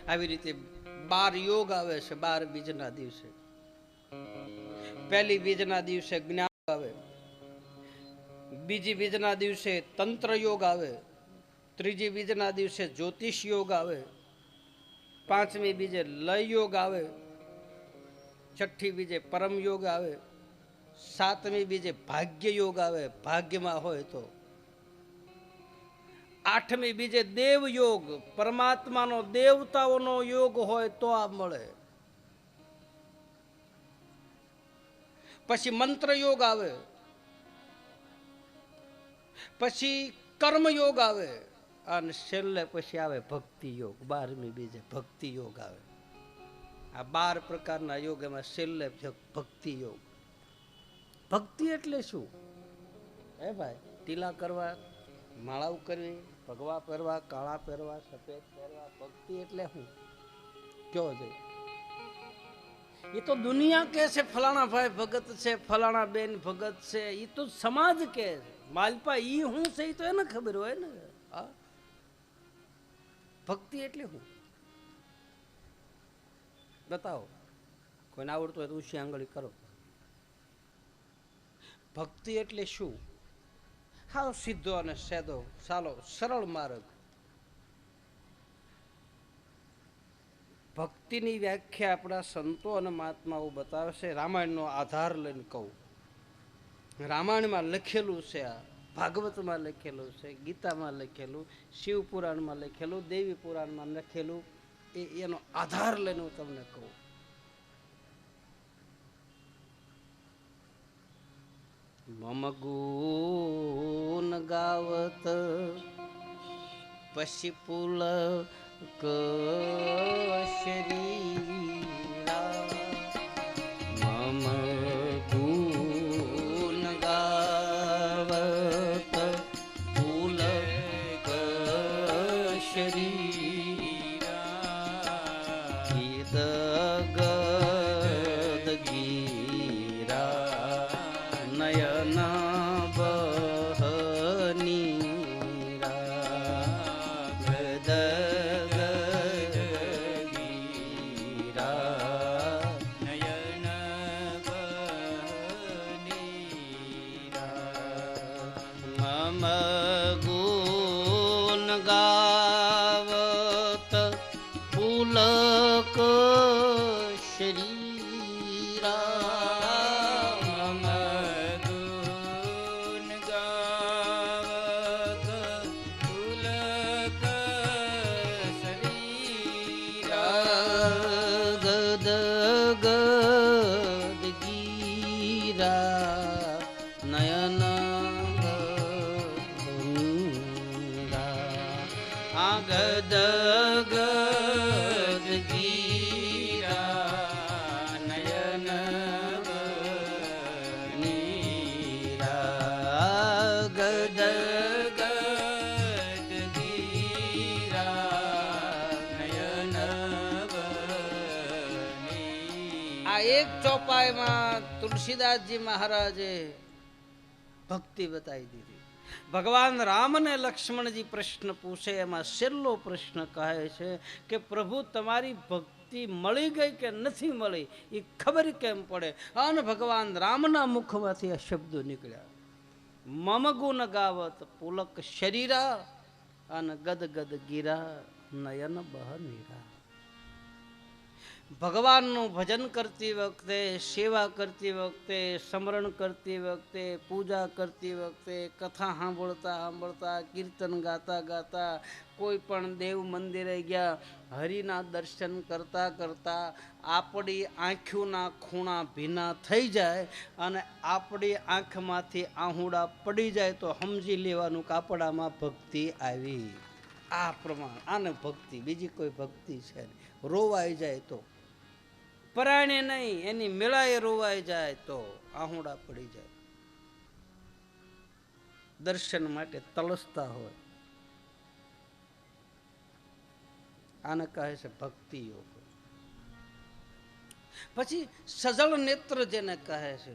આવી રીતે 12 યોગ આવે છે 12 બીજના દિવસે. પહેલી બીજના દિવસે જ્ઞાન આવે, બીજી બીજના દિવસે તંત્ર યોગ આવે, ત્રીજી બીજના દિવસે જ્યોતિષ યોગ આવે, પાંચમી બીજે લય યોગ આવે, છઠ્ઠી બીજે પરમ યોગ આવે, સાતમી બીજે ભાગ્ય યોગ આવે ભાગ્યમાં હોય તો, આઠમી બીજે દેવ યોગ પરમાત્માનો દેવતાઓનો યોગ હોય તો આ મળે. પછી મંત્ર યોગ આવે, પછી કર્મ યોગ આવે, અને છેલ્લે પછી આવે ભક્તિ યોગ. 12મી બીજે ભક્તિ યોગ આવે. આ 12 પ્રકારના યોગ, એમાં છેલ્લે ભક્તિ યોગ. ભક્તિ એટલે શું હે ભાઈ? ટીલા કરવા, માળાઓ કરવી, ભગવા પહેરવા, કાળા પહેરવા, સફેદ પહેરવા, ભક્તિ એટલે શું કયો છે? એ તો દુનિયા કે છે ફલાણા ભાઈ ભગત છે, ફલાણા બેન ભગત છે, એ તો સમાજ કે છે. માલપા ઈ હું છે એ તો એને ખબર હોય ને. હા, ભક્તિ એટલે શું બતાવો, કોઈને આવડતું હોય તો ઉછી આંગળી કરો. ભક્તિ એટલે શું? હા, સીધો અને સેદો સાલો સરળ માર્ગ. ભક્તિની વ્યાખ્યા આપણા સંતો અને મહાત્માઓ બતાવે છે. રામાયણનો આધાર લઈને કહું, રામાયણમાં લખેલું છે, આ ભાગવતમાં લખેલું છે, ગીતામાં લખેલું, શિવ પુરાણમાં લખેલું, દેવી પુરાણમાં લખેલું, એનો આધાર લઈને હું તમને કહું. મમ ગુણ ગાવત પશી પુલક શરીરા, મમ ગુણ ગાવત પુલક શરીરા, ગીત ગદ ગીરા નયન ગાવત પુલક શરીરા, મમ ગુણ ગાવત પુલક શરીરા, ગદ ગદ ગીરા નયન ગદ ગદ ગીરા નયન નીરા, ગદ ગદ ગીરા નયન. આ એક ચોપાઈમાં તુલસીદાસજી મહારાજે ભક્તિ બતાવી દીધી. ભગવાન રામ અને લક્ષ્મણજી પ્રશ્ન પૂછે, એમાં છેલ્લો પ્રશ્ન કહે છે કે પ્રભુ તમારી ભક્તિ મળી ગઈ કે નથી મળી એ ખબર કેમ પડે? અને ભગવાન રામના મુખમાંથી આ શબ્દો નીકળ્યા, મમ ગુણ ગાવત પુલક શરીરા અને ગદ ગદ ગીરા નયન બહનીરા. ભગવાનનું ભજન કરતી વખતે, સેવા કરતી વખતે, સ્મરણ કરતી વખતે, પૂજા કરતી વખતે, કથા સાંભળતા સાંભળતા, કીર્તન ગાતા ગાતા, કોઈ પણ દેવ મંદિરે ગયા, હરિના દર્શન કરતા કરતા આપણી આંખોના ખૂણા ભીના થઈ જાય અને આપણી આંખમાંથી આહુડા પડી જાય તો સમજી લેવાનું કે આપણામાં ભક્તિ આવી. આ પ્રમાણ, આને ભક્તિ, બીજી કોઈ ભક્તિ છે નહીં. રોવાઈ જાય તો પરાયણે નહીં, એની મેળાએ રોવાઈ જાય તો આહુડા પડી જાય. દર્શન માટે તલસતા હોય, આને કહે છે ભક્તિ યોગ. પછી સજળ નેત્ર જેને કહે છે,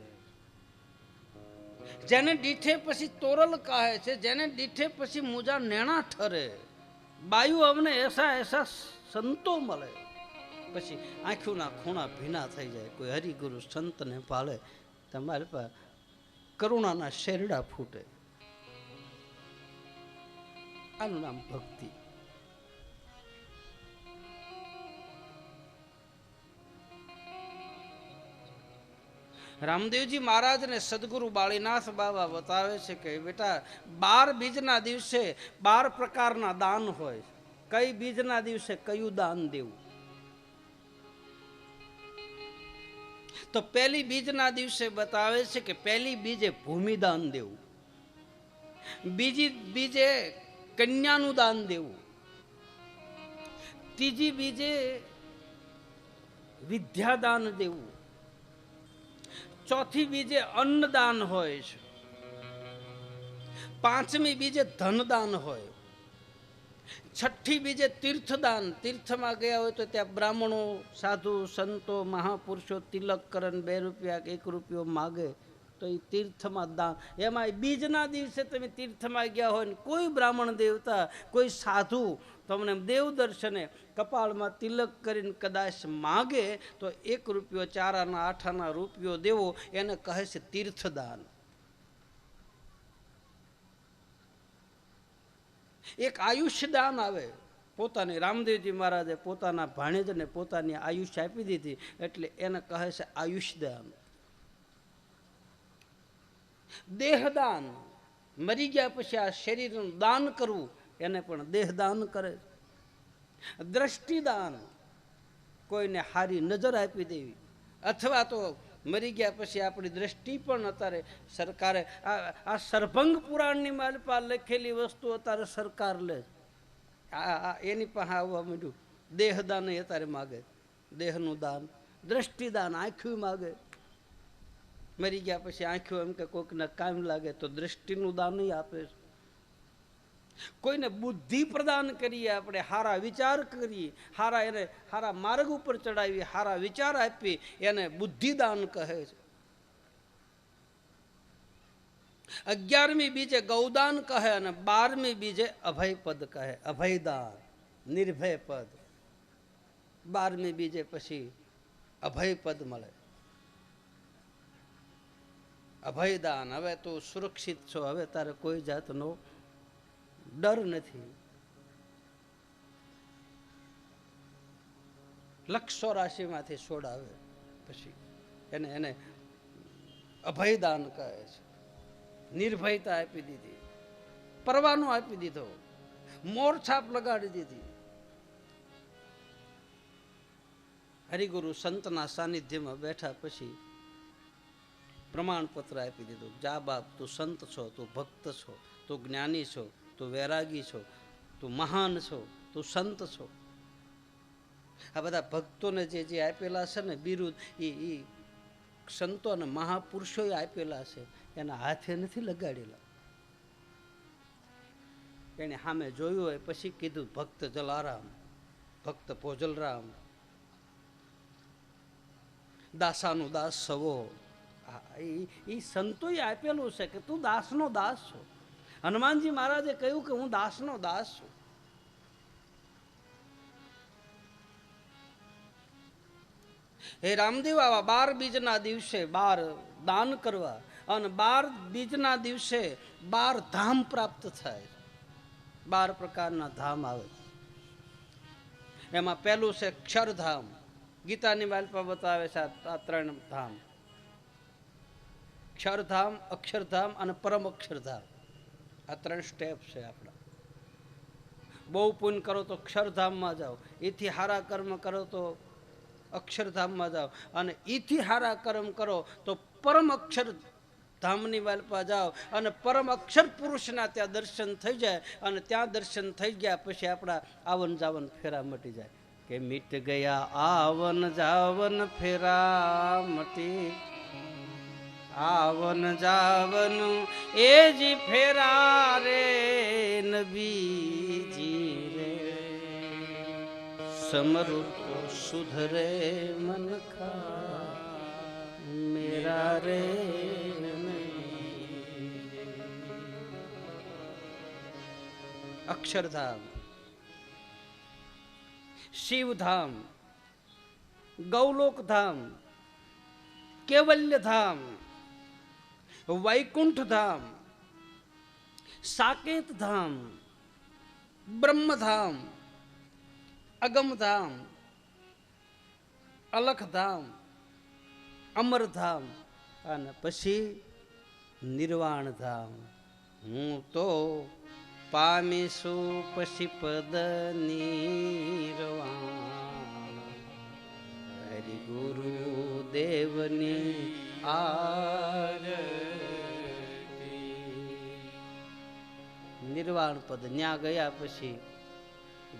જેને દીઠે પછી તોરલ કહે છે, જેને દીઠે પછી મુજા નેણા ઠરે, બાયુ અમને એસા એસા સંતો મળે, પછી આંખોના ખૂણા ભીના થઈ જાય. કોઈ હરિગુરુ સંતને પાળે, તમારી પાસે કરુણાના શેરડા ફૂટે. આનું નામ ભક્તિ. રામદેવજી મહારાજ ને સદગુરુ બાળીનાથ બાબા બતાવે છે કે બેટા 12 બીજના દિવસે 12 પ્રકારના દાન હોય. કઈ બીજના દિવસે કયું દાન દેવું? તો પહેલી બીજના દિવસે બતાવે છે કે પહેલી બીજે ભૂમિદાન દેવું, બીજી બીજે કન્યાનું દાન દેવું, ત્રીજી બીજે વિદ્યાદાન દેવું, ચોથી બીજે અન્નદાન હોય છે, પાંચમી બીજે ધનદાન હોય, છઠ્ઠી બીજે તીર્થદાન. તીર્થમાં ગયા હોય તો ત્યાં બ્રાહ્મણો, સાધુ, સંતો, મહાપુરુષો તિલક કરે, 2 રૂપિયા કે 1 રૂપિયો માગે તો એ તીર્થમાં દાન. એમાં બીજના દિવસે તમે તીર્થમાં ગયા હોય ને કોઈ બ્રાહ્મણ દેવતા, કોઈ સાધુ તમને દેવ દર્શને કપાળમાં તિલક કરીને કદાચ માગે તો 1 રૂપિયો, 4 આના 8 આના રૂપિયો દેવો, એને કહે છે તીર્થદાન. એક આયુષ્ય દાન આવે. પોતાની રામદેવજી મહારાજે પોતાના ભાણેજને પોતાની આયુષ્ય આપી દીધી એટલે એને કહે છે આયુષ્યદાન. દેહદાન, મરી ગયા પછી આ શરીરનું દાન કરવું, એને પણ દેહદાન કરે. દ્રષ્ટિદાન, કોઈને હારી નજર આપી દેવી, અથવા તો મરી ગયા પછી આપણી દ્રષ્ટિ પણ અત્યારે સરકારે આ સરભંગ પુરાણની માલપા લખેલી વસ્તુ અત્યારે સરકાર લે. એની પાસે આવવા માંડ્યું. દેહદાન અત્યારે માગે, દેહનું દાન. દ્રષ્ટિદાન, આંખ્યું માગે. મરી ગયા પછી આંખ્યું એમ કે કોઈકને કામ લાગે તો દ્રષ્ટિનું દાન આપે. કોઈને બુદ્ધિ પ્રદાન કરીએ, આપણે હારા વિચાર કરીએ, એને હારા માર્ગ ઉપર ચડાવી, હારા વિચાર આપી, એને બુદ્ધિદાન કહે છે. 11મી બીજે ગૌદાન કહે અને 12મી બીજે અભયપદ કહે. અભયદાન, નિર્ભય પદ. 12મી બીજે પછી અભયપદ મળે. અભયદાન, હવે તું સુરક્ષિત છો, હવે તારે કોઈ જાતનો ડર નથી. 184માંથી છોડાવે પછી એને અભયદાન કહે છે. નિર્ભયતા આપી દીધી, પરવાનો આપી દીધો, મોરછાપ લગાડી દીધી. હરિગુરુ સંતના સાનિધ્યમાં બેઠા પછી પ્રમાણપત્ર આપી દીધું. જા બાપ, તું સંત છો, તું ભક્ત છો, તું જ્ઞાની છો, તું વૈરાગી છો, તું મહાન છો, તું સંત છો. આ બધા ભક્તોને જે આપેલા છે ને બિરુદ, એ સંતો અને મહાપુરુષોએ આપેલા છે, એના હાથે નથી લગાડેલા. એને સામે જોયું હોય પછી કીધું ભક્ત જલારામ, ભક્ત પોજલરામ, દાસાનું દાસ સવો. એ સંતોએ આપેલું છે કે તું દાસનો દાસ છો. હનુમાનજી મહારાજે કહ્યું કે હું દાસનો દાસ છું. હે રામદેવ, આવા 12 બીજના દિવસે 12 દાન કરવા અને 12 બીજના દિવસે 12 ધામ પ્રાપ્ત થાય. 12 પ્રકારના ધામ આવે. એમાં પહેલું છે અક્ષરધામ. ગીતાની માલપા બતાવે છે આ 3 ધામ: અક્ષરધામ, અક્ષરધામ અને પરમ અક્ષરધામ. આ 3 સ્ટેપ છે આપણા. બહુ પુણ્ય કરો તો અક્ષરધામમાં જાઓ, એથી હારા કર્મ કરો તો અક્ષરધામમાં જાઓ, અને એથી હારા કર્મ કરો તો પરમ અક્ષર ધામની વાલપા જાઓ, અને પરમ અક્ષર પુરુષના ત્યાં દર્શન થઈ જાય. અને ત્યાં દર્શન થઈ ગયા પછી આપણા આવન જાવન ફેરા મટી જાય. કે મીટ ગયા આવન જાવન ફેરા મટી, આવન જાવન એ જી ફેરા રે નબીજી રે. સમરૂપ સુધરે મન કા મેરા રે. અક્ષરધામ શિવધામ, ગૌલોક ધામ, કેવલ્ય ધામ, વૈકુંઠ ધામ, સાકેત ધામ, બ્રહ્મધામ, અગમધામ, અલખધામ, અમરધામ અને પછી નિર્વાણ ધામ. હું તો પામીશું પછી પદ નિર્વાણ, હરિ ગુરુ દેવની આરતી. નિર્વાણ પદ ન્યા ગયા પછી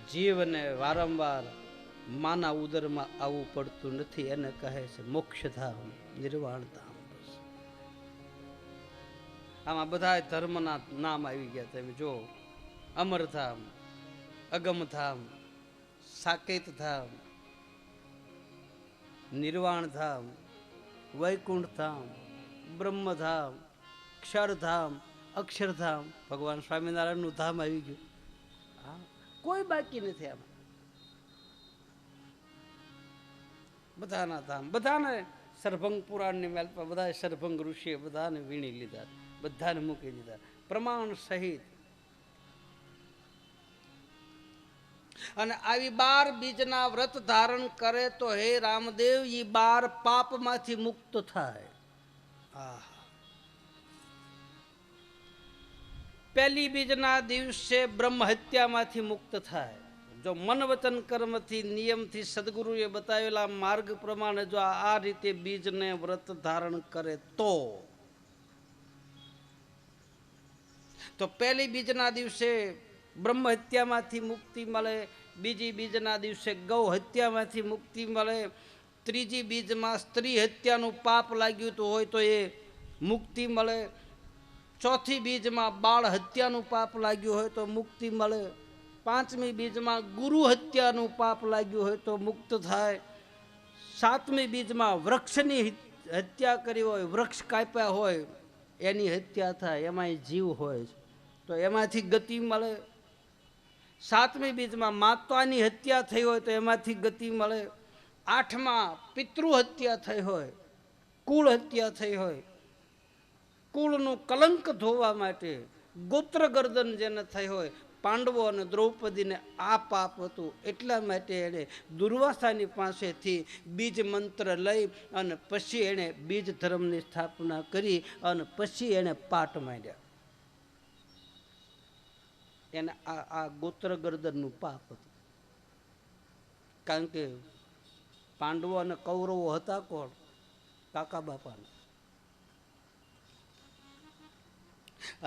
જીવને વારંવાર માના ઉદરમાં આવવું પડતું નથી. એને કહે છે મોક્ષધામ, નિર્વાણધામ. આમાં બધા ધર્મના નામ આવી ગયા. તમે જો, અમરધામ, અગમધામ, સાકેત ધામ, નિર્વાણધામ, વૈકુંઠ ધામ, બ્રહ્મધામ, ક્ષરધામ, અક્ષરધામ. ભગવાન સ્વામિનારાયણનું ધામ આવી ગયું. હા, કોઈ બાકી નથી આમાં. બધાના ધામ, બધાને સરભંગ પુરાણની મેલ પર બધા સરભંગ ઋષિએ બધાને વીણી લીધા, બધાને મૂકી દીધા પ્રમાણ સહિત. અને આવી 12 બીજના વ્રત ધારણ કરે તો હે રામદેવ, ઈ 12 પાપમાંથી મુક્ત થાય. પહેલી બીજના દિવસે બ્રહ્મ હત્યામાંથી મુક્ત થાય. જો મન વચન કર્મથી નિયમથી સદગુરુએ બતાવેલા માર્ગ પ્રમાણે જો આ રીતે બીજને વ્રત ધારણ કરે તો પહેલી બીજના દિવસે બ્રહ્મ હત્યામાંથી મુક્તિ મળે, બીજી બીજના દિવસે ગૌ હત્યામાંથી મુક્તિ મળે, ત્રીજી બીજમાં સ્ત્રી હત્યાનું પાપ લાગ્યું તો હોય તો એ મુક્તિ મળે, ચોથી બીજમાં બાળ હત્યાનું પાપ લાગ્યું હોય તો મુક્તિ મળે, પાંચમી બીજમાં ગુરુ હત્યાનું પાપ લાગ્યું હોય તો મુક્ત થાય, સાતમી બીજમાં વૃક્ષની હત્યા કરી હોય, વૃક્ષ કાપ્યા હોય એની હત્યા થાય, એમાં જીવ હોય તો એમાંથી ગતિ મળે, સાતમી બીજમાં માતાની હત્યા થઈ હોય તો એમાંથી ગતિ મળે, આઠમાં પિતૃ હત્યા થઈ હોય, કુળ હત્યા થઈ હોય, કુળનું કલંક ધોવા માટે ગોત્ર ગર્દન જેને થઈ હોય, પાંડવો અને દ્રૌપદીને આ પાપ હતું એટલા માટે એણે દુર્વાસાની પાસેથી બીજ મંત્ર લઈ અને પછી એણે બીજ ધર્મની સ્થાપના કરી અને પછી એણે પાટ માંડ્યા. એને આ ગોત્ર ગર્દનનું પાપ હતું. કારણ કે પાંડવો અને કૌરવો હતા કોણ? કાકા બાપાના.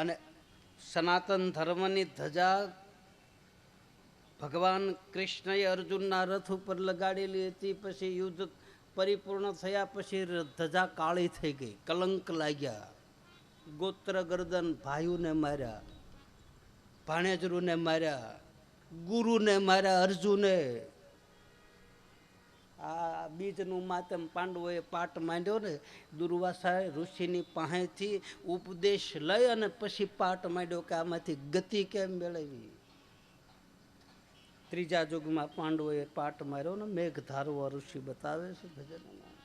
અને સનાતન ધર્મની ધજા ભગવાન કૃષ્ણએ અર્જુનના રથ ઉપર લગાડેલી હતી. પછી યુદ્ધ પરિપૂર્ણ થયા પછી ધજા કાળી થઈ ગઈ, કલંક લાગ્યા. ગોત્ર ગર્દન ભાઈઓને માર્યા, ભાણેજરૂને માર્યા, ગુરુને માર્યા, અર્જુને. આ બીજનું માતમ પાંડવોએ પાટ માંડ્યો ને, દુર્વાસા ઋષિની પાસેથી ઉપદેશ લઈ અને પછી પાટ માંડ્યો કે આમાંથી ગતિ કેમ મેળવી. ત્રીજા યુગમાં પાંડવોએ પાટ માર્યો ને, મેઘધારવો ઋષિ બતાવે છે ભજનમાં.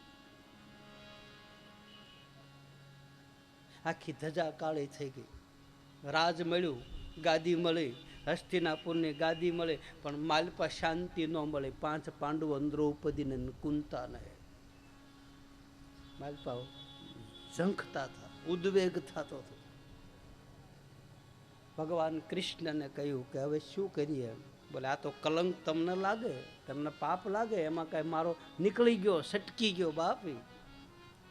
આખી ધજા કાળી થઈ ગઈ. રાજ મળ્યું, ગાદી મળી, હસ્તિનાપુરની ગાદી મળે, પણ માલપા શાંતિ ન મળે. 5 પાંડવો દ્રૌપદીને કુંતાને માલપા ઝંખતા હતા, ઉદ્વેગ થતો હતો. ભગવાન કૃષ્ણને કહ્યું કે હવે શું કરીએ? બોલે આ તો કલંક તમને લાગે, તમને પાપ લાગે, એમાં કઈ મારો નીકળી ગયો, સટકી ગયો. બાપી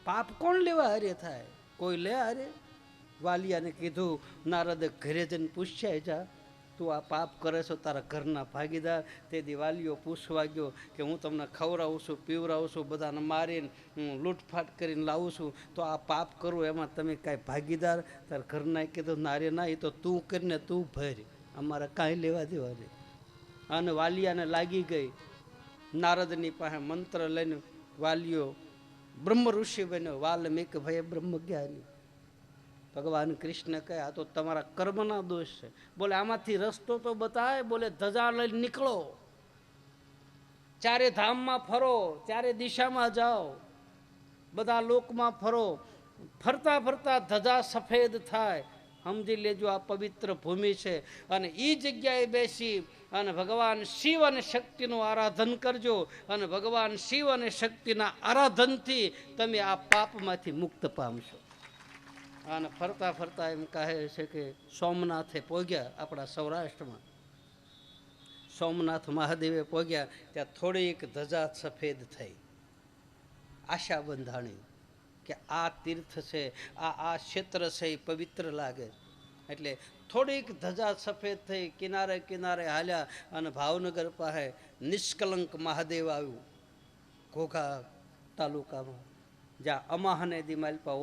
પાપ કોણ લેવા હારે થાય? કોઈ લે હારે? વાલિયાને કીધું, નારદે ઘરે જઈને પૂછ્યા, જા તું આ પાપ કરે છો, તારા ઘરના ભાગીદાર. તેથી વાલીઓ પૂછવા ગયો કે હું તમને ખવડાવું છું, પીવડાવું છું, બધાને મારીને હું લૂંટફાટ કરીને લાવું છું, તો આ પાપ કરું એમાં તમે કાંઈ ભાગીદાર? તારા ઘરના કીધું, નારે ના, એ તો તું કરીને તું ભરી, અમારે કાંઈ લેવા દેવા નહીં. અને વાલિયાને લાગી ગઈ. નારદની પાસે મંત્ર લઈને વાલીઓ બ્રહ્મ ઋષિ બન્યો. વાલ્મીક ભાઈ બ્રહ્મ જ્ઞાની. ભગવાન કૃષ્ણ કહે આ તો તમારા કર્મના દોષ છે. બોલે આમાંથી રસ્તો તો બતાય. બોલે ધજા લઈને નીકળો. ચારે ધામમાં ફરો, ચારે દિશામાં જાઓ, બધા લોકમાં ફરો, ફરતા ફરતા ધજા સફેદ થાય. સમજી લેજો આ પવિત્ર ભૂમિ છે. અને એ જગ્યાએ બેસી અને ભગવાન શિવ અને શક્તિનું આરાધન કરજો. અને ભગવાન શિવ અને શક્તિના આરાધનથી તમે આ પાપમાંથી મુક્ત પામશો. અને ફરતા ફરતા એમ કહે છે કે સોમનાથે પહોંચ્યા, આપણા સૌરાષ્ટ્રમાં સોમનાથ મહાદેવે પહોંચ્યા, ત્યાં થોડીક ધજા સફેદ થઈ. આશા બંધાણી કે આ તીર્થ છે, આ ક્ષેત્ર છે એ પવિત્ર લાગે. એટલે થોડીક ધજા સફેદ થઈ, કિનારે કિનારે હાલ્યા અને ભાવનગર પાસે નિષ્કલંક મહાદેવ આવ્યું, ઘોઘા તાલુકામાં, જ્યાં અમાહને દી માલપા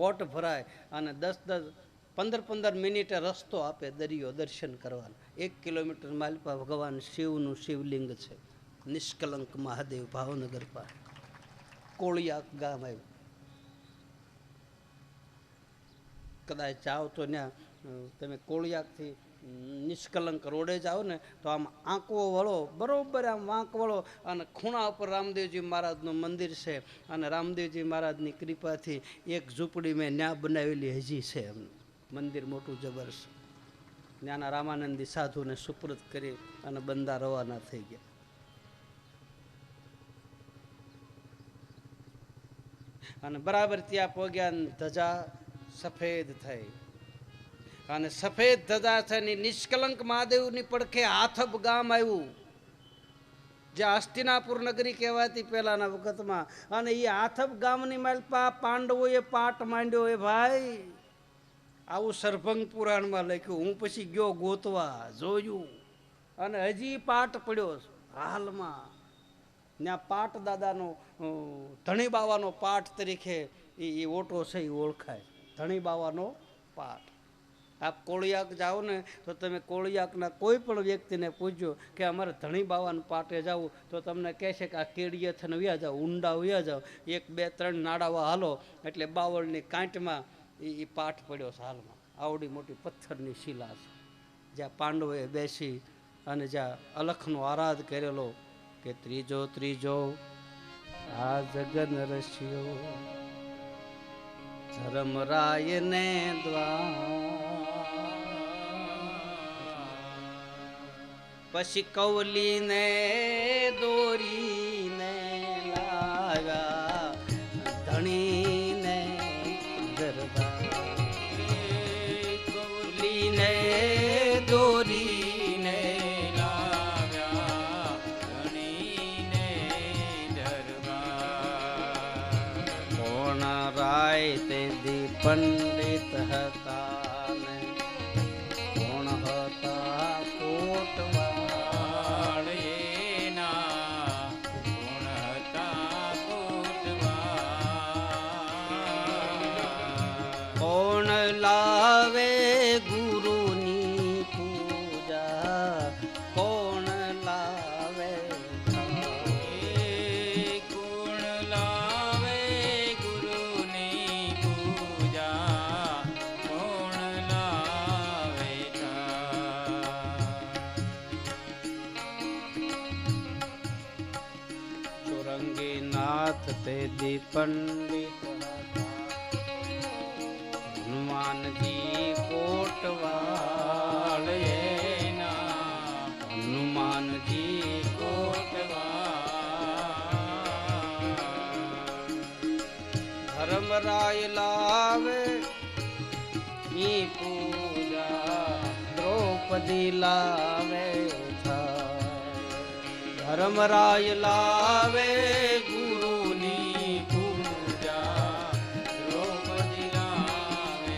ઓટ ભરાય અને 10-15 મિનિટે રસ્તો આપે દરિયો દર્શન કરવાનો. 1 કિલોમીટર માલપા ભગવાન શિવનું શિવલિંગ છે, નિષ્કલંક મહાદેવ ભાવનગર પાસે. કોળિયાક ગામ આવ્યું. કદાચ જાઓ તો ત્યાં તમે કોળિયાકથી નિષ્કલંક રોડે જાઓ ને તો આમ આંકવો વળો, બરોબર આમ વાંક વળો અને ખૂણા ઉપર રામદેવજી મહારાજનું મંદિર છે. અને રામદેવજી મહારાજની કૃપાથી એક ઝૂંપડી મેં ન્યા બનાવેલી હજી છે. એમ મંદિર મોટું જબરજસ્ત. ત્યાંના રામાનંદી સાધુને સુપરત કરી અને બંદા રવાના થઈ ગયા. અને બરાબર ત્યાં પહોંચ્યા, ધજા સફેદ થઈ. અને સફેદ ધજા થઈને નિષ્કલંક મહાદેવની પડખે હાથબ ગામ આવ્યું, જે હસ્તિનાપુર નગરી કહેવાતી પહેલાના વખતમાં. અને એ હાથબ ગામની માલપા પાંડવોએ પાટ માંડ્યો. એ ભાઈ આવું સરભંગ પુરાણમાં લખ્યું. હું પછી ગયો ગોતવા, જોયું અને હજી પાટ પડ્યો હાલમાં. ત્યાં પાટ દાદાનો ધણી બાવાનો પાઠ તરીકે એ ઓટો છે એ ઓળખાય, ધણી બાવાનો પાઠ. આપ કોળિયાક જાઓ ને તો તમે કોળિયાકના કોઈ પણ વ્યક્તિને પૂછજો કે અમારે ધણી બાવાના પાટે જવું, તો તમને કહેશે કે આ કેડીએ થઈને વ્યા જાઓ, ઊંડા વ્યા જાઓ, 1, 2, 3 નાડાવા હાલો એટલે બાવળની કાંટમાં એ પાઠ પડ્યો છે હાલમાં. આવડી મોટી પથ્થરની શિલા છે, જ્યાં પાંડવોએ બેસી અને જ્યાં અલખનો આરાધ કરેલો કે ત્રીજો આ જગન રસ્યો ધર્મરાય ને દ્વાર. પછી કૌલીને દોરીને લાવ્યા ધણીને દરબાર. કૌલીને દોરીને લાવ્યા ધણીને દરબાર. કોણ રાય તે દી પંડિત હતા ને કોણ હતા કોટવાળ. એના કોણ હતા કોટવાળ. કોણ લાવે ગુરુની પૂજા, કોણ લાવે કોણ લાવે ગુરુની પૂજા, કોણ લાવે. ચોરંગી નાથ તે દી પંડિત હનુમાનજી કોટવાળ. એના હનુમાનજી કોટવાળ. ધર્મરાય લાવે ઈ પૂજા, દ્રૌપદી લાવે ધર્મરાય લાવે ગુરુની પૂજા, દ્રૌપદી લાવે.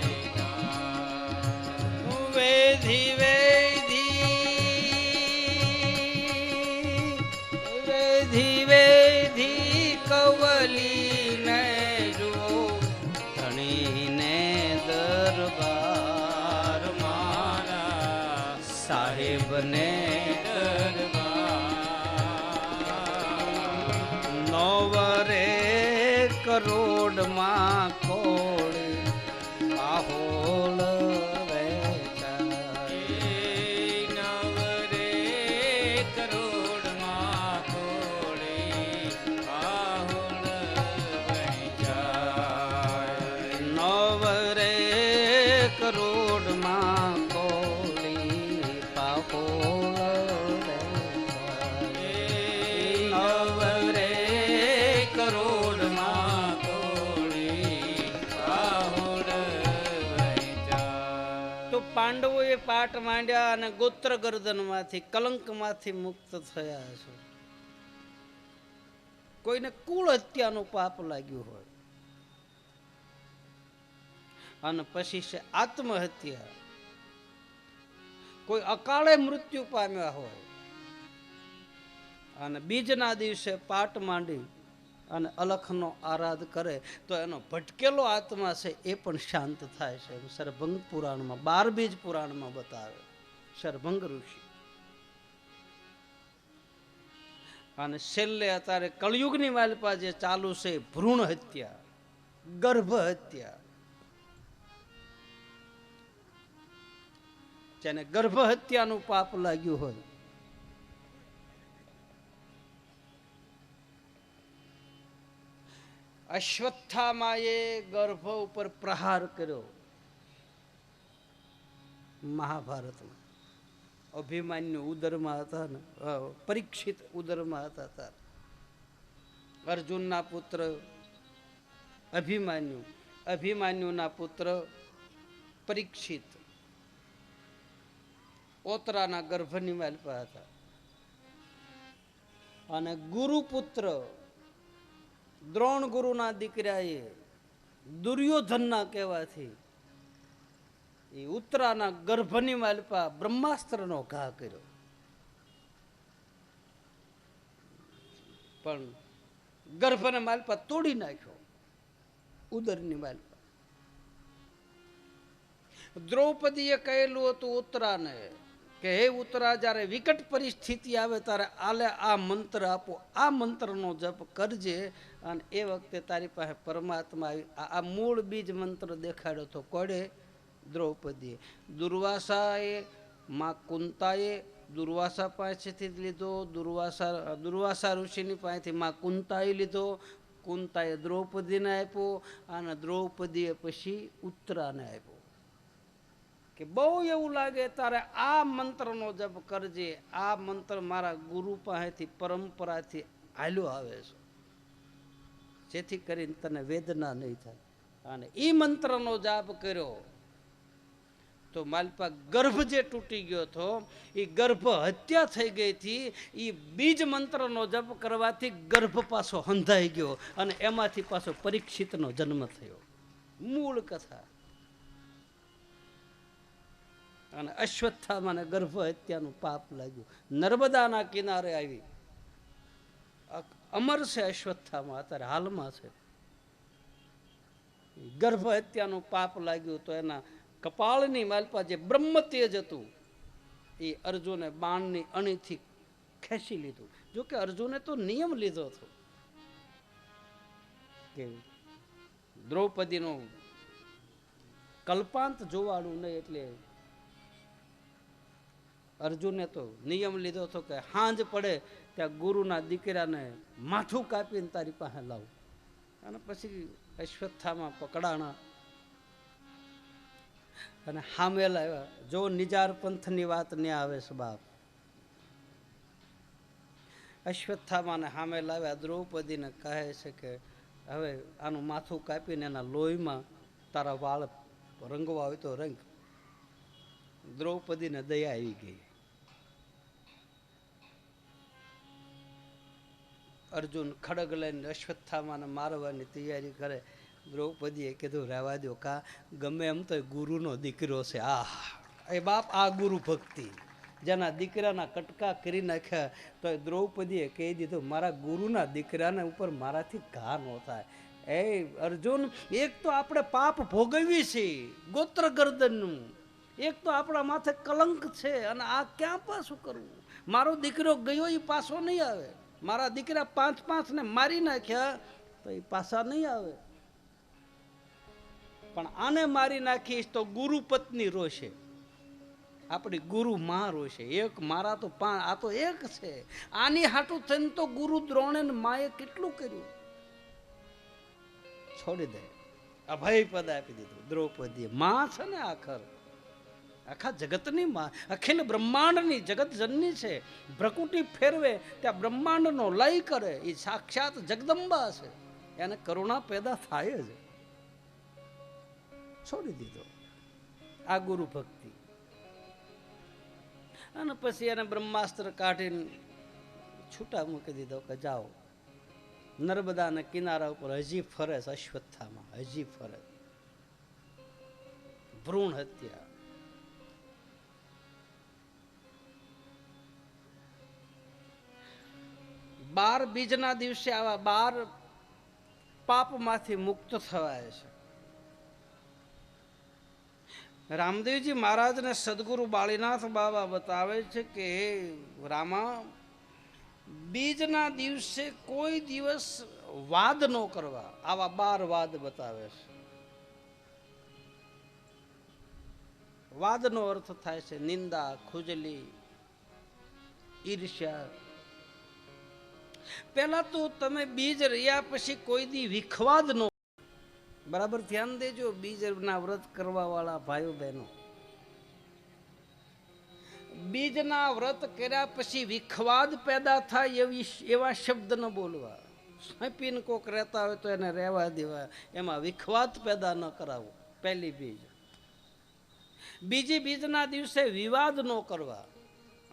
વેધી કવલીને જો ધણીને દરબાર. મારા સાહેબને નવરે કરોડમાં કોળી આહોળ વેચાય. નવરે કરોડમાં કોળી પાંડવોએ પાઠ માંડ્યા અને ગોત્ર ગર્દન માંથી કલંક માંથી મુક્ત થયા છે. કોઈને કુળ હત્યાનું પાપ લાગ્યું હોય અને પછી છે આત્મહત્યા, કોઈ અકાળે મૃત્યુ પામ્યા હોય અને બીજના દિવસે પાટ માંડી અને અલખનો આરાધ કરે તો એનો ભટકેલો આત્મા છે એ પણ શાંત થાય છે. સરભંગ પુરાણમાં 12 બીજ પુરાણમાં બતાવે સરભંગ ઋષિ. અને છેલ્લે અત્યારે કળિયુગની માલિપા જે ચાલુ છે ભ્રૂણ હત્યા, ગર્ભ હત્યા, જેને ગર્ભ હત્યાનું પાપ લાગ્યું હોય અશ્વત્થામાએ ગર્ભ ઉપર પ્રહાર કર્યો મહાભારતમાં. અભિમાન્યુ ઉદરમાં હતા ને, પરીક્ષિત ઉદરમાં હતા. અર્જુનના પુત્ર અભિમાન્યુ, અભિમાન્યુના પુત્ર પરીક્ષિત ઓતરાના ગર્ભની માલપા હતા. અને ગુરુપુત્ર દ્રોણ ગુરુના દીકરાએ દુર્યોધનના કહેવાથી એ ઉત્તરાના ગર્ભની માલપા બ્રહ્માસ્ત્રનો ઘા કર્યો. પણ ગર્ભને માલપા તોડી નાખ્યો ઉદરની માલપા. દ્રૌપદીએ કહેલું હતું ઉત્તરાને કે હે ઉત્તરા, જ્યારે વિકટ પરિસ્થિતિ આવે ત્યારે આલે આ મંત્ર આપો, આ મંત્રનો જપ કરજે. અને એ વખતે તારી પાસે પરમાત્મા આવી. આ મૂળ બીજ મંત્ર દેખાડ્યો હતો કોડે? દ્રૌપદીએ. દુર્વાસાએ માં કુંતાએ દુર્વાસા પાસેથી લીધો, દુર્વાસા ઋષિની પાસેથી માં કુંતાએ લીધો, કુંતાએ દ્રૌપદીને આપ્યો અને દ્રૌપદીએ પછી ઉત્તરાને આપ્યો કે બહુ એવું લાગે તારે આ મંત્રનો જપ કરજે. આ મંત્ર મારા ગુરુ પાસેથી પરંપરાથી હાલ્યો આવે છે, જેથી કરીને તને વેદના નહીં થાય. અને એ મંત્રનો જાપ કર્યો તો માલપા ગર્ભ જે તૂટી ગયો હતો એ ગર્ભ હત્યા થઈ ગઈ હતી. એ બીજ મંત્રનો જપ કરવાથી ગર્ભ પાછો હંધાઈ ગયો અને એમાંથી પાછો પરીક્ષિતનો જન્મ થયો. મૂળ કથા. અને અશ્વત્થામાને ગર્ભ હત્યાનું પાપ લાગ્યું. નર્મદાના કિનારે આવી અમર છે અશ્વત્થામા, અત્યારે હાલમાં છે. ગર્ભ હત્યાનું પાપ લાગ્યું તો એના કપાળની માલપા જે બ્રહ્મ તેજ હતું એ અર્જુને બાણની અણીથી ખેંચી લીધું. જોકે અર્જુને તો નિયમ લીધો હતો કે દ્રૌપદીનું કલ્પાંત જોવાનું નહીં, એટલે અર્જુને તો નિયમ લીધો હતો કે હાંજ પડે ત્યાં ગુરુના દીકરાને માથું કાપીને તારી પાસે લાવું. અને પછી અશ્વત્થામાં પકડાણા અને હામે લાવ્યા. જો નિજાર પંથની વાત ને આવે છે બાપ. અશ્વત્થામાને સામે લાવ્યા. દ્રૌપદીને કહે છે કે હવે આનું માથું કાપીને એના લોહીમાં તારા વાળ રંગવા હોય તો રંગ. દ્રૌપદીને દયા આવી ગઈ. અર્જુન ખડગ લઈને અશ્વત્થામાને મારવાની તૈયારી કરે. દ્રૌપદીએ કીધું રહેવા દો, કા ગમે એમ તો ગુરુનો દીકરો છે. એ બાપ આ ગુરુ ભક્તિ. જેના દીકરાના કટકા કરી નાખ્યા તો દ્રૌપદીએ કહી દીધું મારા ગુરુના દીકરાને ઉપર મારાથી ઘા ન થાય. એ અર્જુન, એક તો આપણે પાપ ભોગવી છે ગોત્ર ગર્દનનું, એક તો આપણા માથે કલંક છે અને આ ક્યાં પાછું કરવું? મારો દીકરો ગયો એ પાછો નહીં આવે. મારા દીકરા 5 ને મારી નાખ્યા તો એ પાછા નહીં આવે. પણ આને મારી નાખીશ તો ગુરુ પત્ની રોશે, આપણી ગુરુ માં રોશે. એક મારા તો 5, આ તો એક છે. આની હાટું થઈને તો ગુરુ દ્રોણે માએ કેટલું કર્યું. છોડી દે, અભય પદ આપી દીધું દ્રૌપદીએ. માં છે ને આખર. આખા જગતની માં, અખિલ બ્રહ્માંડની જગત જનની છે. ભ્રકુટી ફેરવે ત્યાં બ્રહ્માંડનો લય કરે, એ સાક્ષાત જગદંબા છે. એને કરુણા પેદા થાય જ. છોડી દીધો આ ગુરુ ભક્તિ. અને પછી એને બ્રહ્માસ્ત્ર કાઢીને છૂટા મૂકી દીધો કે જાઓ. નર્મદાના કિનારા ઉપર હજી ફરે છે અશ્વત્થામાં, હજી ફરે. ભ્રૂણ હત્યા. બાર બીજના દિવસે આવા 12 પાપમાંથી મુક્ત થવાય છે. રામદેવજી મહારાજને સદગુરુ બાળીનાથ બાબા બતાવે છે કે હે રામા, બીજના દિવસે કોઈ દિવસ વાદ ન કરવા. આવા 12 વાદ બતાવે છે. વાદનો અર્થ થાય છે નિંદા, ખુજલી, ઈર્ષ્યા. પેલા તો તમે બીજ રહ્યા પછી કોઈ દી વિખવાદ નો. બરાબર ધ્યાન દેજો બીજના વ્રત કરવા વાળા ભાઈઓ બહેનો. બીજના વ્રત કર્યા પછી વિખવાદ પેદા થાય એવા શબ્દ ન બોલવા. સાપીને કોક રહેતા હોય તો એને રહેવા દેવા, એમાં વિખવાદ પેદા ન કરાવો. પહેલી બીજ. બીજી બીજના દિવસે વિવાદ ન કરવા.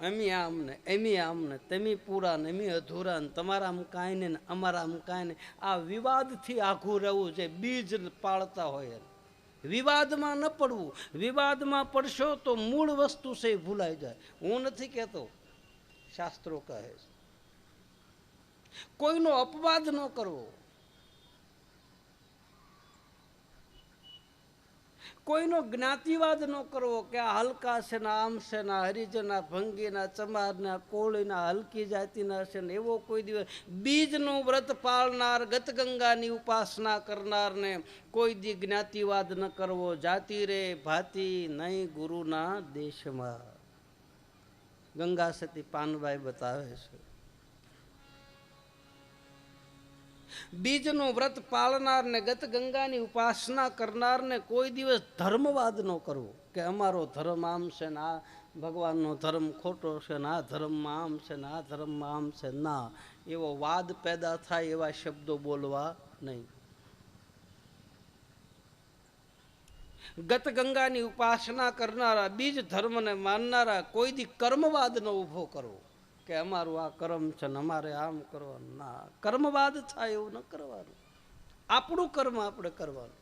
એમી આમને તેમી પૂરા ને એમી અધૂરા ને તમારામ કાંઈ ને અમારામ કાંઈ ને. આ વિવાદથી આઘું રહેવું છે બીજ પાળતા હોય. વિવાદમાં ન પડવું. વિવાદમાં પડશો તો મૂળ વસ્તુ છે એ ભૂલાઈ જાય. હું નથી કહેતો, શાસ્ત્રો કહે છે. કોઈનો અપવાદ ન કરવો. કોઈનો જ્ઞાતિવાદ ન કરવો કે આ હલકા છે ના આમ છે ના હરિજના ભંગીના ચમારના કોળીના હલકી જાતિના છે ને એવો કોઈ દિવસ. બીજનું વ્રત પાળનાર, ગતગંગાની ઉપાસના કરનારને કોઈ દી જ્ઞાતિવાદ ન કરવો. જાતિ રે ભાતિ નહીં ગુરુના દેશમાં. ગંગા સતી પાનબાઈ બતાવે છે. બીજનું વ્રત પાળનાર ને ગત ગંગાની ઉપાસના કરનાર ને કોઈ દિવસ ધર્મવાદ ન કરવો કે અમારો ધર્મ આમ છે ને આ ભગવાનનો ધર્મ ખોટો છે ને આ ધર્મમાં આમ છે ને આ ધર્મમાં આમ છે. ના, એવો વાદ પેદા થાય એવા શબ્દો બોલવા નહીં. ગત ગંગાની ઉપાસના કરનારા, બીજ ધર્મને માનનારા કોઈ દી કર્મવાદ ન ઉભો કરવો કે અમારું આ કર્મ છે ને અમારે આમ કરવાનું. ના, કર્મવાદ થાય એવું ન કરવાનું. આપણું કર્મ આપણે કરવાનું.